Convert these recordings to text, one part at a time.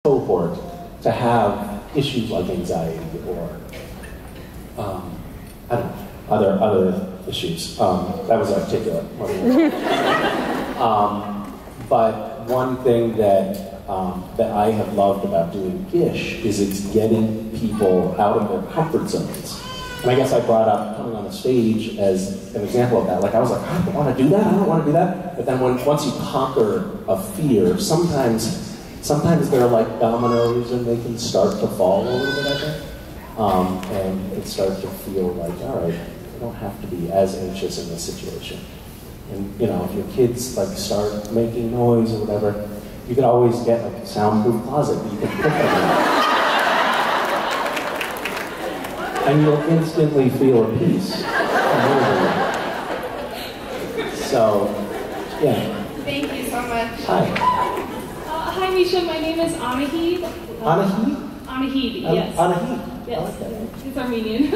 cohort to have issues like anxiety or I don't know, other issues. That was articulate. But one thing that that I have loved about doing Gish is it's getting people out of their comfort zones. And I guess I brought up coming on the stage as an example of that. Like I was like, I don't want to do that, I don't want to do that. But then once you conquer a fear, sometimes they're like dominoes and they can start to fall a little bit, I think. And it starts to feel like, all right, I don't have to be as anxious in this situation. And you know, if your kids like start making noise or whatever, you could always get like a soundproof closet that you can put them in. And you'll instantly feel at peace. So, yeah. Thank you so much. Hi. Hi, Misha. My name is Anahid. Anahid? Anahid, yes. Anahid? Yes. I like that. It's Armenian.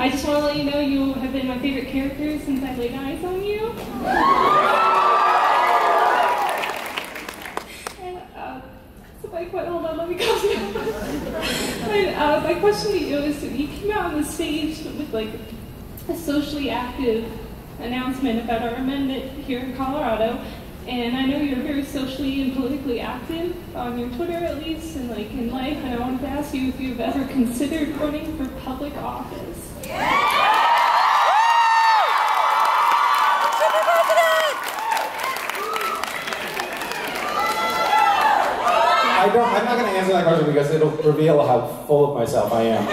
I just want to let you know you have been my favorite character since I laid eyes on you. Hold on, let me calm down. My question to you is, you came out on the stage with like a socially active announcement about our amendment here in Colorado, and I know you're very socially and politically active on your Twitter at least, and like in life, and I wanted to ask you if you've ever considered running for public office. I'm not going to answer that question because it'll reveal how full of myself I am.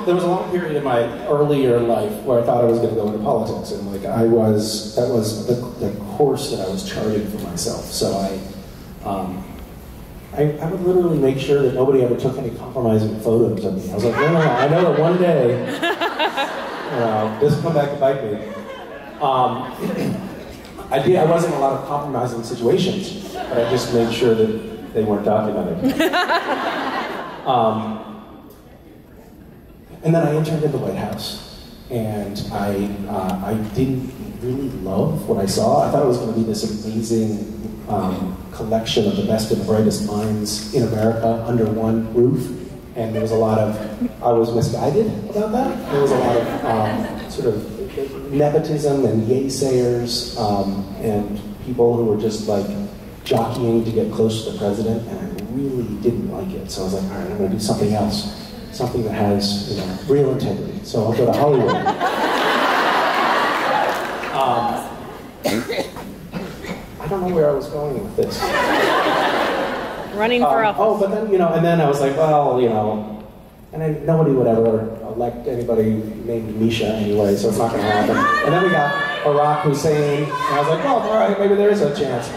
There was a long period in my earlier life where I thought I was going to go into politics, and like that was the course that I was charting for myself. So I would literally make sure that nobody ever took any compromising photos of me. I was like, no, I know that one day, this will come back to bite me. I wasn't in a lot of compromising situations, but I just made sure that they weren't documented. And then I entered into the White House, and I didn't really love what I saw. I thought it was going to be this amazing collection of the best and the brightest minds in America under one roof, and there was a lot of, I was misguided about that. There was a lot of sort of nepotism and naysayers and people who were just like jockeying to get close to the president, and I really didn't like it. So I was like, all right, I'm going to do something else, something that has real integrity. So I'll go to Hollywood. I don't know where I was going with this. Running for office. Oh, but then and then I was like, well, and then nobody would ever elect anybody named Misha anyway, so it's not going to happen. And then we got Barack Hussein, and I was like, well, all right, maybe there is a chance.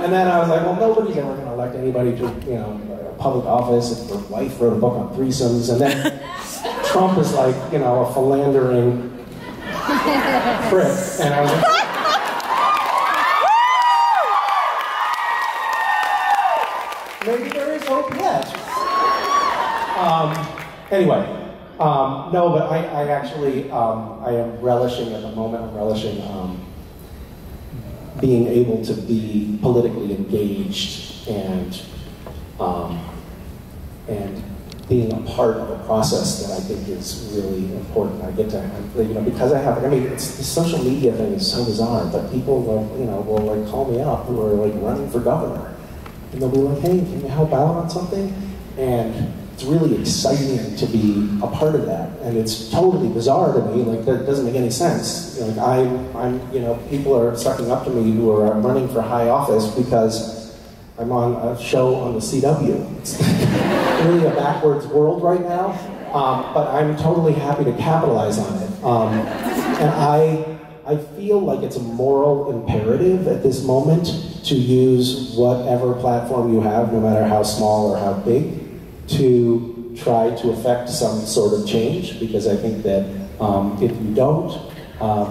And then I was like, well, nobody's ever going to elect anybody to, a public office. If their wife wrote a book on threesomes, and then Trump is like, a philandering prick, and I was like, maybe there is hope yet. Anyway, no, but I actually, I am relishing at the moment, I'm relishing being able to be politically engaged and being a part of a process that I think is really important. I get to, because the social media thing is so bizarre, but people will call me up who are running for governor, and they'll be like, hey, can you help out on something? And it's really exciting to be a part of that, and it's totally bizarre to me. That doesn't make any sense. People are sucking up to me who are running for high office because I'm on a show on the CW. It's really a backwards world right now, but I'm totally happy to capitalize on it. And I feel like it's a moral imperative at this moment to use whatever platform you have, no matter how small or how big, to try to affect some sort of change, because I think that if you don't,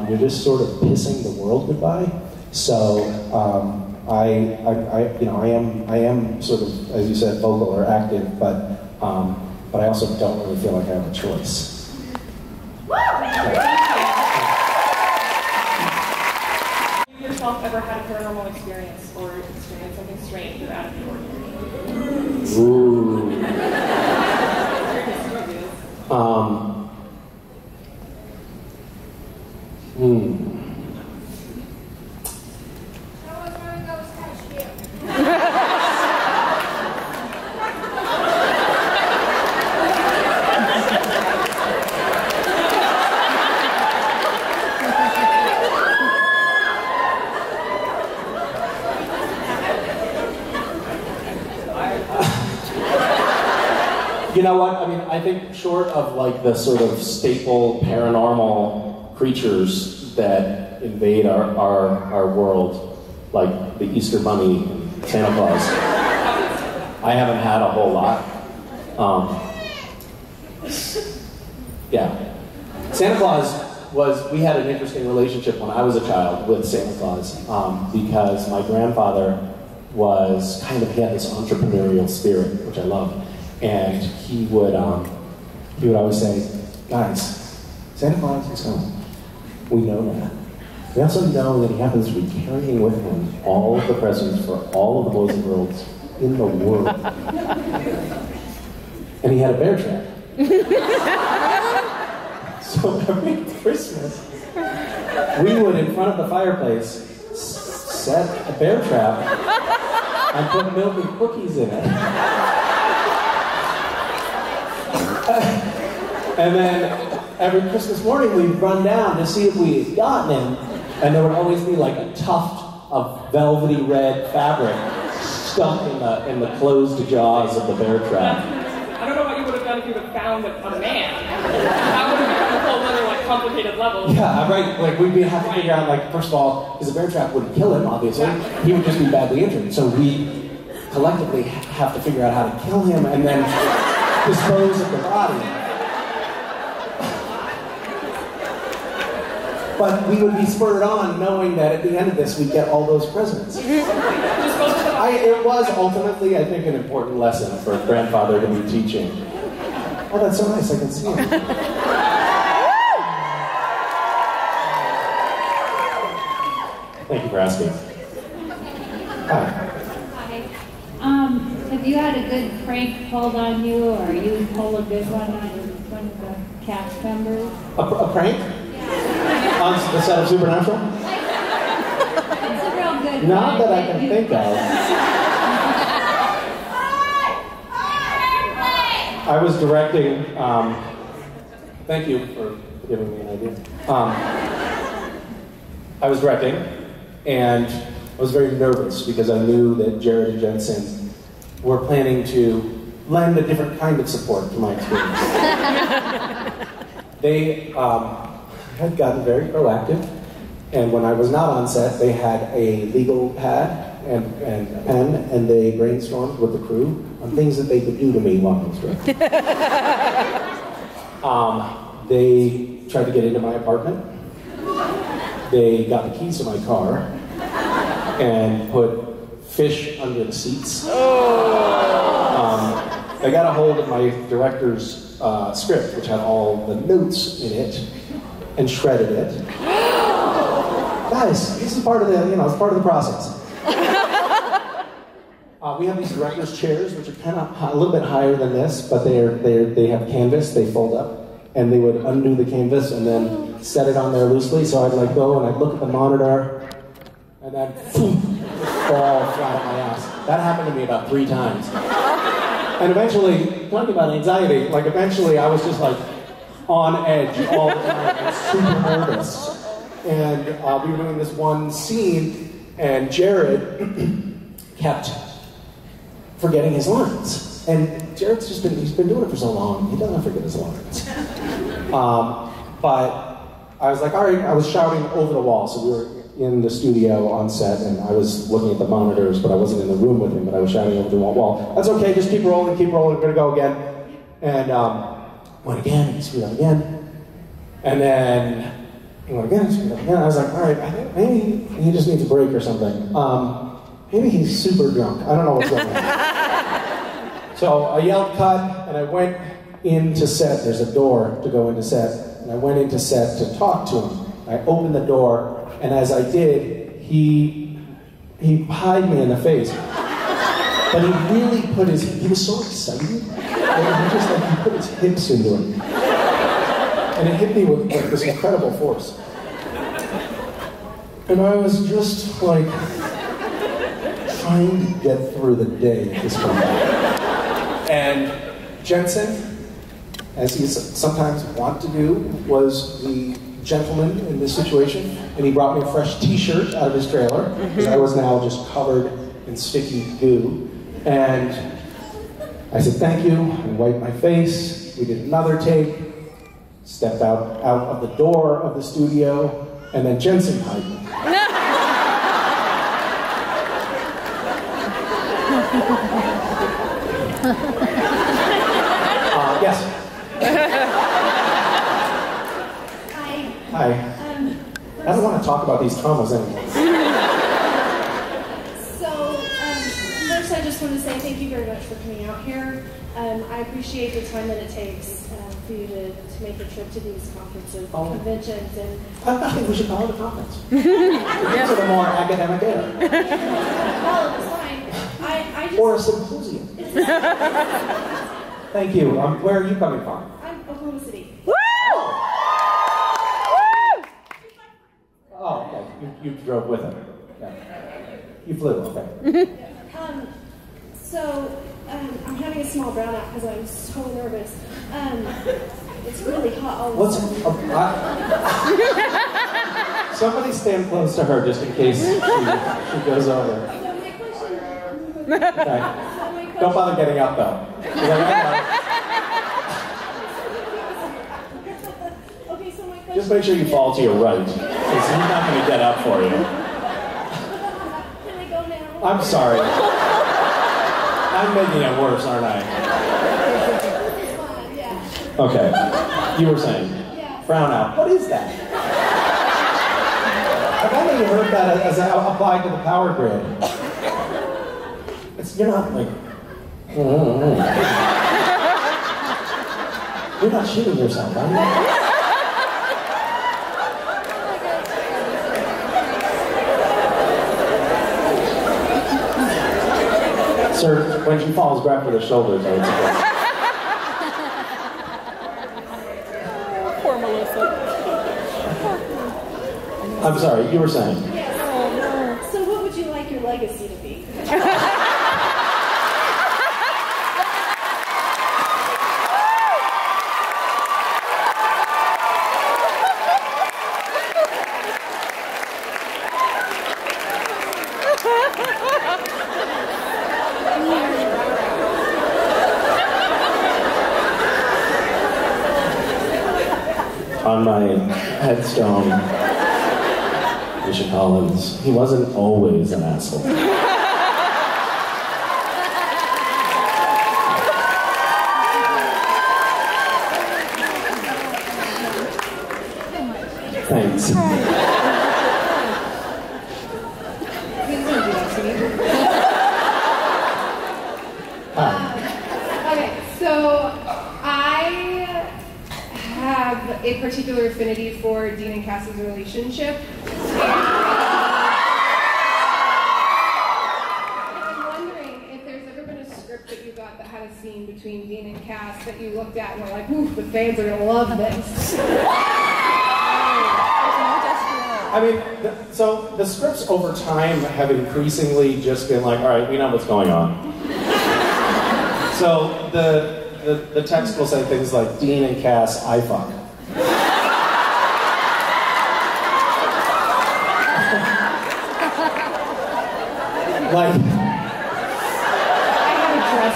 you're just sort of pissing the world goodbye. So I am sort of, as you said, vocal or active, but I also don't really feel like I have a choice. You yourself ever had a paranormal experience or experienced something strange? Ooh. You know what? I mean, I think short of like the sort of staple paranormal creatures that invade our world, like the Easter Bunny and Santa Claus, I haven't had a whole lot. Yeah. Santa Claus we had an interesting relationship when I was a child with Santa Claus because my grandfather he had this entrepreneurial spirit, which I love. And he would always say, guys, Santa Claus is coming. We know that. We also know that he happens to be carrying with him all of the presents for all of the boys and girls in the world. And he had a bear trap. So every Christmas, we would, in front of the fireplace, set a bear trap and put milk and cookies in it. And then every Christmas morning we'd run down to see if we had gotten him, and there would always be like a tuft of velvety red fabric stuck in the closed jaws of the bear trap. I don't know what you would have done if you would have found a man. That would have become a whole other like complicated level. Yeah, right. Like we'd have to figure out, like, first of all, because the bear trap wouldn't kill him, obviously. He would just be badly injured. So we collectively have to figure out how to kill him and then dispose of the body. But we would be spurred on knowing that at the end of this we'd get all those presents. It was ultimately, I think, an important lesson for a grandfather to be teaching. Oh, that's so nice, I can see him. Thank you for asking. Hi. Have you had a good prank pulled on you, or you pull a good one on one of the cast members? A prank? Yeah. On the set of Supernatural? It's a real good Not that I can think of. I was directing, thank you for giving me an idea. I was directing, and I was very nervous because I knew that Jared and Jensen were planning to lend a different kind of support to my experience. They had gotten very proactive, and when I was not on set, they had a legal pad and a pen, and they brainstormed with the crew on things that they could do to me while I was directing. They tried to get into my apartment. They got the keys to my car and put fish under the seats. They got a hold of my director's script, which had all the notes in it, and shredded it. Guys, this is part of the, it's part of the process. We have these director's chairs, which are kind of a little bit higher than this, but they have canvas. They fold up, and they would undo the canvas and then set it on there loosely. So I'd like go and I'd look at the monitor, and then fall flat on my ass. That happened to me about 3 times. And eventually, talking about anxiety, eventually I was just on edge all the time and super nervous. And we were doing this one scene, and Jared kept forgetting his lines. And Jared's he's been doing it for so long, he doesn't forget his lines. But I was like, all right, I was shouting over the wall. So we were in the studio on set, and I was looking at the monitors, but I wasn't in the room with him, but I was shouting over the wall. That's okay, just keep rolling, we're gonna go again. And went again, he screwed up again. And then he went again, screwed up again. I was like, all right, I think maybe he just needs a break or something. Maybe he's super drunk. I don't know what's going on. So I yelled cut, and I went into set. There's a door to go into set. And I went into set to talk to him. I opened the door, and as I did, he pied me in the face. But he really put he was so excited that he just he put his hips into it. And it hit me with this incredible force. And I was just like trying to get through the day at this point. And Jensen, as he sometimes want to do, was the gentleman in this situation, and he brought me a fresh t-shirt out of his trailer, because I was now just covered in sticky goo. And I said, thank you, and wiped my face. We did another take, stepped out of the door of the studio, and then Jensen hired me. Yes. Hi. I don't want to talk about these traumas anymore. First I just want to say thank you very much for coming out here. I appreciate the time that it takes for you to make a trip to these conferences, conventions, and... I think we should call it a conference. These are the more academic air. Well, it's fine. I just... Or a symposium. Thank you. Where are you coming from? I'm Oklahoma City. Woo! Oh, okay. You drove with him. Yeah. You flew, okay. I'm having a small brownout because I'm so nervous. It's really hot all of a sudden. Somebody stand close to her just in case she goes over. So my question... Okay. Don't bother getting up, though. Okay, so my question... Just make sure you fall to your right, because he's not going to get up for you. Can I go now? I'm sorry. I'm making it worse, aren't I? It's fine, yeah. Okay. You were saying? Yeah. Brownout. What is that? I've only heard that as applied to the power grid. You're not like... You're not shooting yourself, are you? Sir, when she falls, grab for the shoulders, I would suggest. Poor Melissa. I'm sorry, you were saying? Yes. So what would you like your legacy to be? On my headstone, Misha Collins, he wasn't always an asshole. Thanks. Okay, so I have a particular affinity for Dean and Cass's relationship. And I'm wondering if there's ever been a script that you got that had a scene between Dean and Cass that you looked at and were like, ooh, the fans are gonna love this. I mean, so the scripts over time have increasingly just been like, all right, we know what's going on. So the text will say things like, Dean and Cass, I fuck. Like,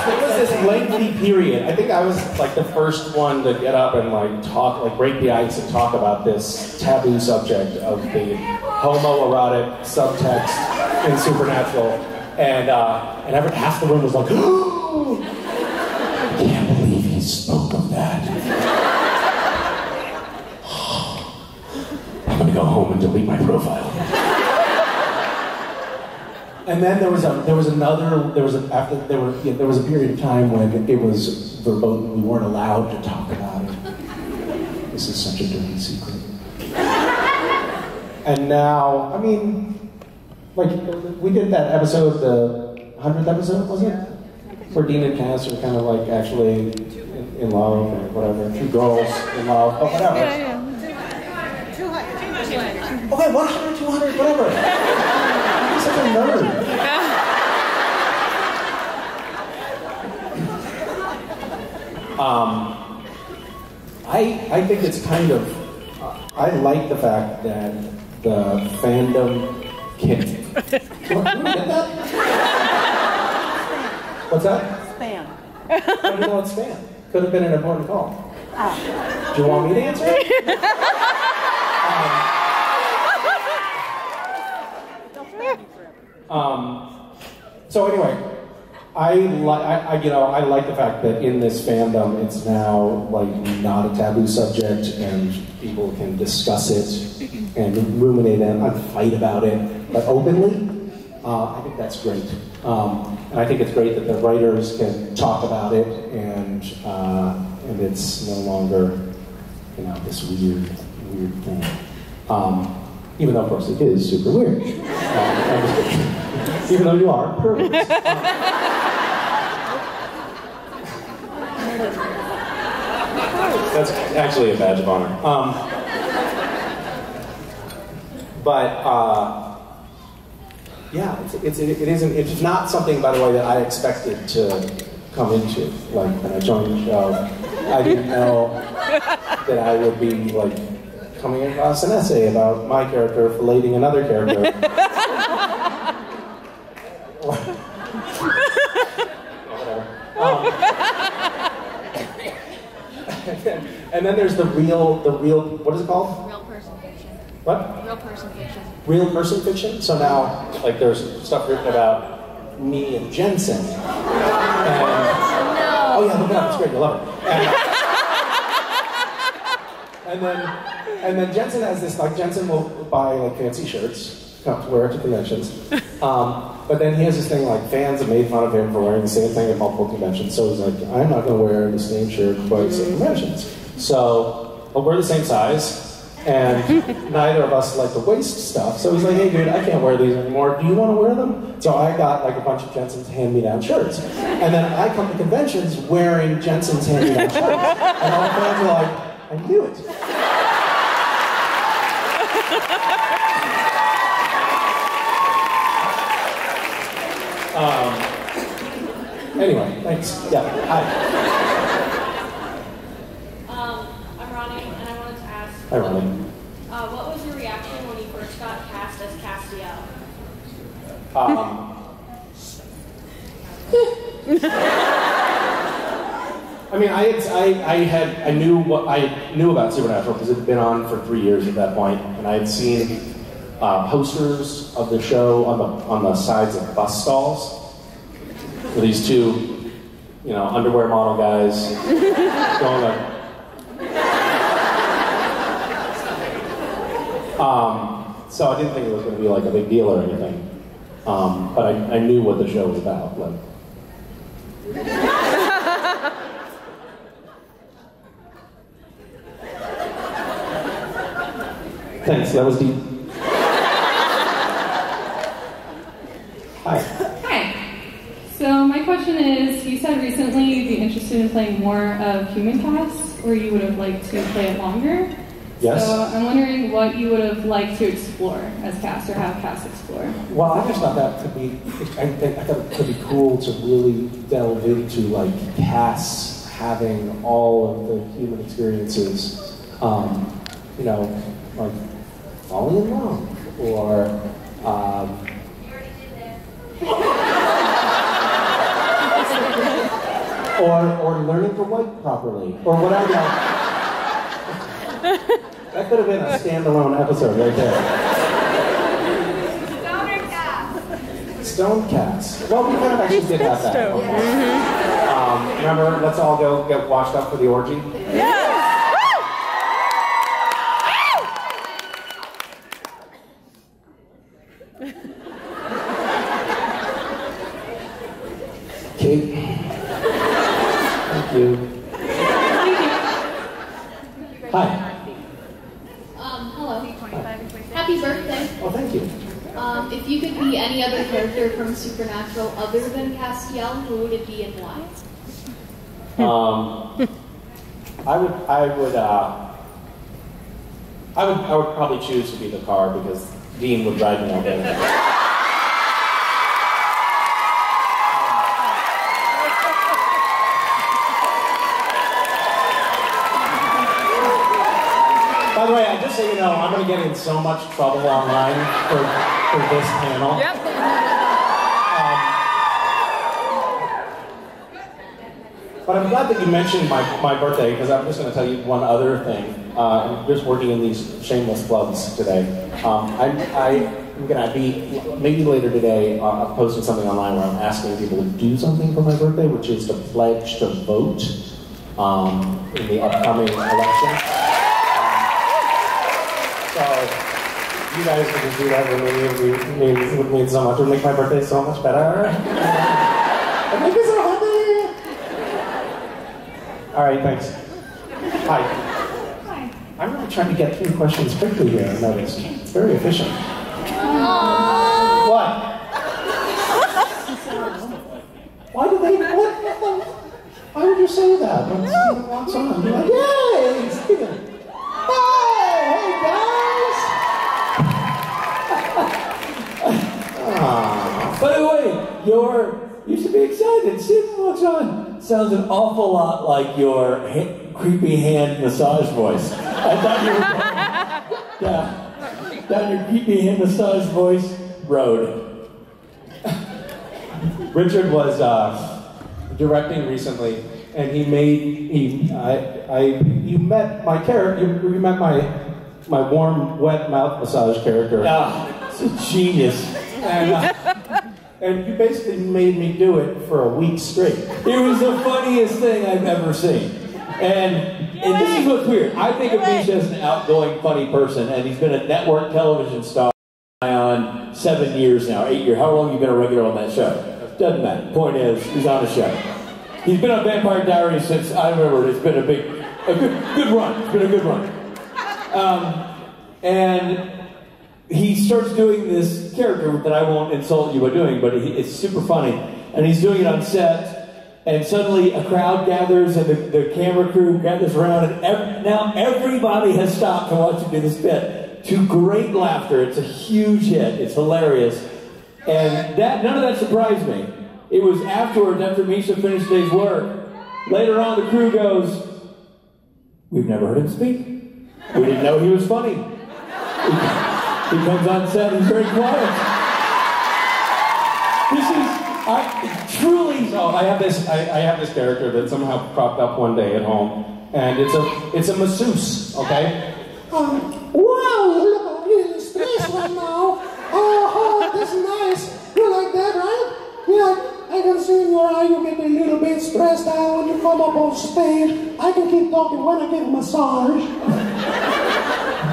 it was this lengthy period. I think I was like the first one to get up and like talk, like break the ice and talk about this taboo subject of the homoerotic subtext in Supernatural, and half the room was like, oh, I can't believe he spoke of that. I'm gonna go home and delete my profile. And then there was a period of time when it was verboten. We weren't allowed to talk about it. This is such a dirty secret. And now, I mean, like we did that episode, the 100th episode, was it? Where Dean and Cass are kind of like actually in love or whatever. Two girls in love, but whatever. Yeah. 200. Okay, 100, 200, whatever. I'm such a nerd. I think it's kind of, I like the fact that the fandom can... What, did you get that? What's that? Spam. How do you know it's spam? Could have been an important call. Do you want me to answer it? So anyway, I like the fact that in this fandom, it's now like not a taboo subject, and people can discuss it and ruminate and fight about it, but openly. I think that's great, and I think it's great that the writers can talk about it, and it's no longer, this weird thing. Even though, of course, it is super weird. Even though you are perverts. That's actually a badge of honor. Yeah, it's not something, by the way, that I expected to come into. Like, when I joined the show, I didn't know that I would be, like, coming across an essay about my character filleting another character. And then there's the real, what is it called? Real person fiction. What? Real person fiction. Real person fiction? So now, like, there's stuff written about me and Jensen. And, oh yeah, look it up, it's great, you'll love it. And then Jensen has this, like, Jensen will buy, like, fancy shirts, to wear to conventions. But then he has this thing, like, fans have made fun of him for wearing the same thing at multiple conventions. So he's like, I'm not going to wear the same shirt twice at conventions. So, but we're the same size, and neither of us like the waist stuff. So he's like, hey dude, I can't wear these anymore. Do you want to wear them? So I got like a bunch of Jensen's hand-me-down shirts. And then I come to conventions wearing Jensen's hand-me-down shirts. And all the fans are like, I knew it. Anyway, thanks. Yeah, hi. I'm Ronnie, and I wanted to ask. Hi, Ronnie. What was your reaction when you first got cast as Castiel? I mean, I knew about Supernatural because it had been on for 3 years at that point, and I had seen posters of the show on the sides of bus stalls. For these two, underwear model guys going like. So I didn't think it was going to be like a big deal or anything, but I knew what the show was about. Like. Thanks, that was deep. Hi. Hi. So my question is, you said recently you'd be interested in playing more of human cast, or you would have liked to play it longer. Yes. So I'm wondering what you would have liked to explore as cast, or have cast explore. Well, I just thought that could be, I thought it could be cool to really delve into like casts having all of the human experiences, like falling in love, or or learning to wipe properly, or whatever. That could have been a standalone episode right there. Stoner cast. Stone cast. Well, we kind of actually did have that. Okay. Remember, let's all go get washed up for the orgy? Yeah. Kate. Thank you. Hi. Hello. Happy birthday. Oh, thank you. If you could be any any other character from Supernatural other than Castiel, who would it be and why? I would probably choose to be the car because Dean would drive me all day. By the way, just so you know, I'm going to get in so much trouble online for this panel. Yep. But I'm glad that you mentioned my birthday, because I'm just going to tell you one other thing. I'm just working in these shameless plugs today. I'm going to be, maybe later today, posting something online where I'm asking people to do something for my birthday, which is to pledge to vote in the upcoming election. So you guys can just do that with me. It would mean so much. It would make my birthday so much better. It makes me so happy. All right, thanks. Hi. Hi. I'm really trying to get through questions quickly here, I noticed. It's very efficient. What? Why do they, what? Why would you say that? When someone walks on, you're like, yay, Steven. Hey guys! By the way, you should be excited. Steven walks on. Sounds an awful lot like your creepy hand massage voice. I thought you were down your creepy hand massage voice road. Richard was directing recently, and you met my character. You met my warm, wet mouth massage character. It's a genius. And you basically made me do it for a week straight. It was the funniest thing I've ever seen. And this is what's weird. I think of Misha as an outgoing, funny person, and he's been a network television star on 7 years now, 8 years. How long have you been a regular on that show? Doesn't matter. Point is, he's on the show. He's been on Vampire Diaries since, I remember, it's been a good run. It's been a good run. And he starts doing this character that I won't insult you by doing, but it's super funny. And he's doing it on set, and suddenly a crowd gathers, and the camera crew gathers around, and now everybody has stopped to watch him do this bit. To great laughter. It's a huge hit. It's hilarious. And none of that surprised me. It was afterwards, after Misha finished the day's work, later on the crew goes, "We've never heard him speak. We didn't know he was funny." He comes on set and he's very quiet. I have this character that somehow cropped up one day at home, and it's a masseuse, okay? Wow, you look really stressed right now. Oh, that's nice. You like that, right? Yeah, I can see in your eye you get a little bit stressed out when you come up on stage. I can keep talking when I give a massage.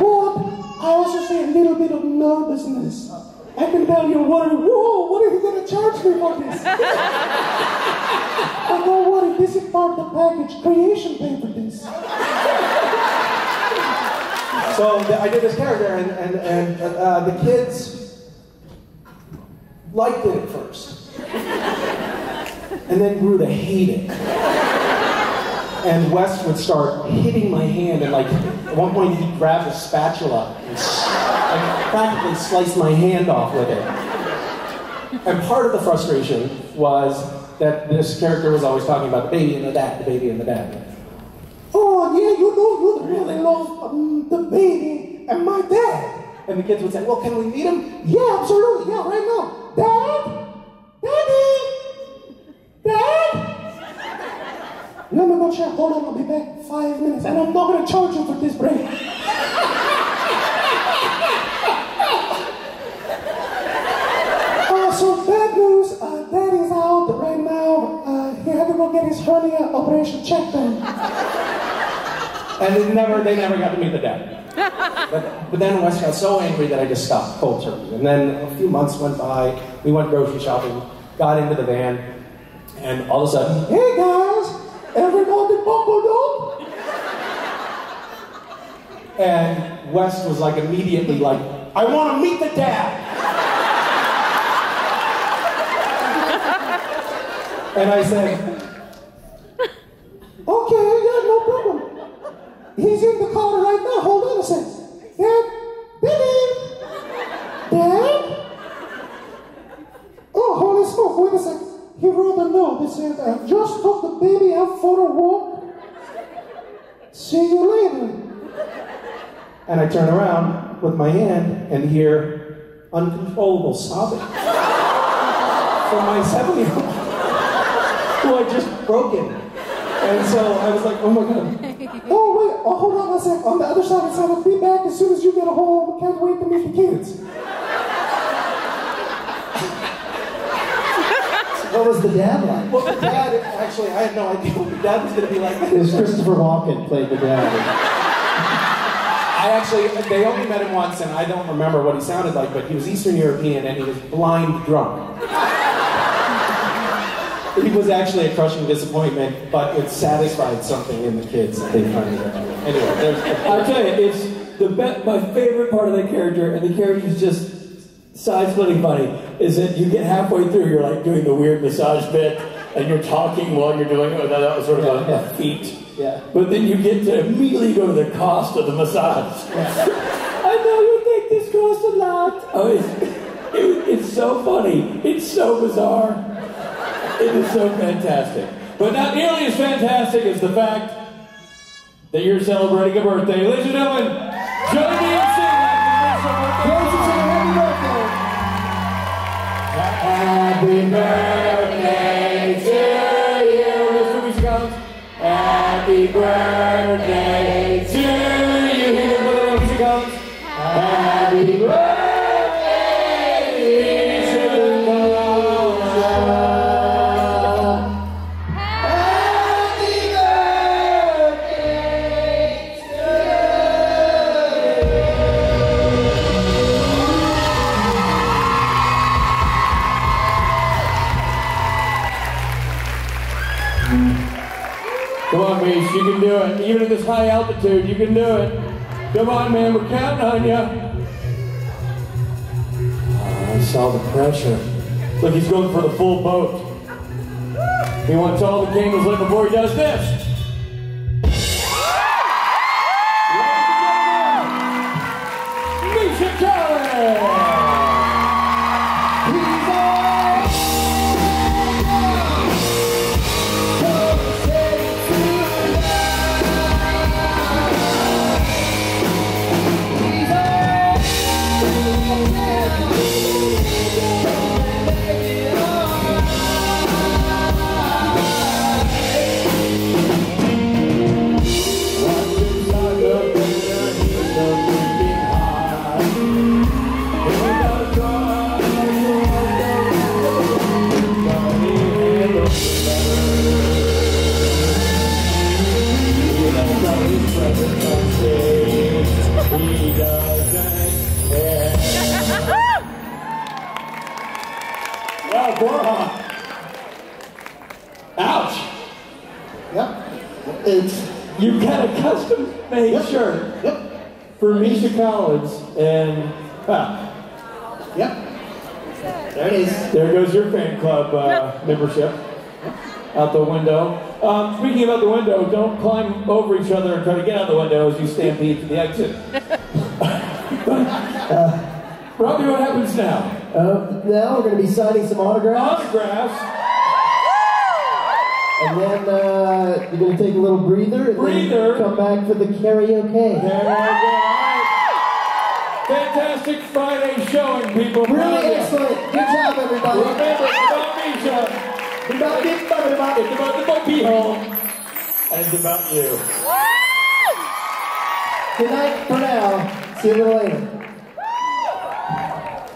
But I also see a little bit of nervousness. I can tell you're worried, whoa, what are you going to charge me for this? But don't worry, this is part of the package. Creation pay for this. So I did this character, and the kids liked it at first. And then grew to hate it. And Wes would start hitting my hand, and at one point he grabbed a spatula and practically sliced my hand off with it. And part of the frustration was that this character was always talking about the baby and the dad, the baby and the dad. Oh, yeah, you really love the baby and my dad. And the kids would say, well, can we meet him? Yeah, absolutely, yeah, right now. Dad? Daddy? Dad? Let me go check. Hold on, I'll be back 5 minutes, and I'm not going to charge you for this break. So bad news, Daddy's out right now. He had to go get his hernia operation checked on. And they never got to meet the dad. But then Wes got so angry that I just stopped cold turkey. And then a few months went by, we went grocery shopping, got into the van, and all of a sudden, hey guys, everybody buckled up? And Wes was immediately like, I want to meet the dad. And I said, Okay, yeah, no problem. He's in the car right now. Hold on a second. Dad, Billy! Dad? Oh, holy smoke, wait a second. He wrote a note that said, just took the baby out for a walk. See you later. and I turn around with my hand and hear uncontrollable sobbing from my 7-year-old, who I just broken. And so I was like, oh my God. Oh, wait, oh, hold on a sec. On the other side, it said, I'll be back as soon as you get home. Can't wait to meet the kids. What was the dad like? Well, the dad, actually, I had no idea what the dad was going to be like. It was Christopher Walken played the dad. They only met him once, and I don't remember what he sounded like, but he was Eastern European, and he was blind drunk. He was actually a crushing disappointment, but it satisfied something in the kids that they finally got. Anyway, I'll tell you, it's my favorite part of that character, and the character is just side-splitting funny, is that you get halfway through, you're like doing the weird massage bit, and you're talking while you're doing it, that was sort of a feat. Yeah. But then you get to immediately go to the cost of the massage. I know you think this costs a lot. Oh, it's so funny. It's so bizarre. It is so fantastic. But not nearly as fantastic as the fact that you're celebrating a birthday. Ladies and gentlemen, join me in singing happy birthday to you. Mr. Misha Collins. Happy birthday to you. Misha Collins. Happy birthday, Misha Collins. Happy birthday to you. Come on, Mish, you can do it. Even at this high altitude, you can do it. Come on, man, we're counting on you. I saw the pressure. Look, he's going for the full boat. He wants all the candles lit before he does this. Misha Collins! Ouch! Yep. It's You've got a custom-made shirt for Misha Collins, and yep. There it is. There goes your fan club membership out the window. Speaking about the window, don't climb over each other and try to get out the window as you stampede to the exit. Robbie, what happens now? Now we're going to be signing some autographs. Autographs. And then you're going to take a little breather. And then come back for the karaoke. There we go. Fantastic Friday showing, people. Really excellent. Good job, everybody. Remember, it's about Misha. It's about the monkey hole. And it's about you. Good night for now. See you a little later.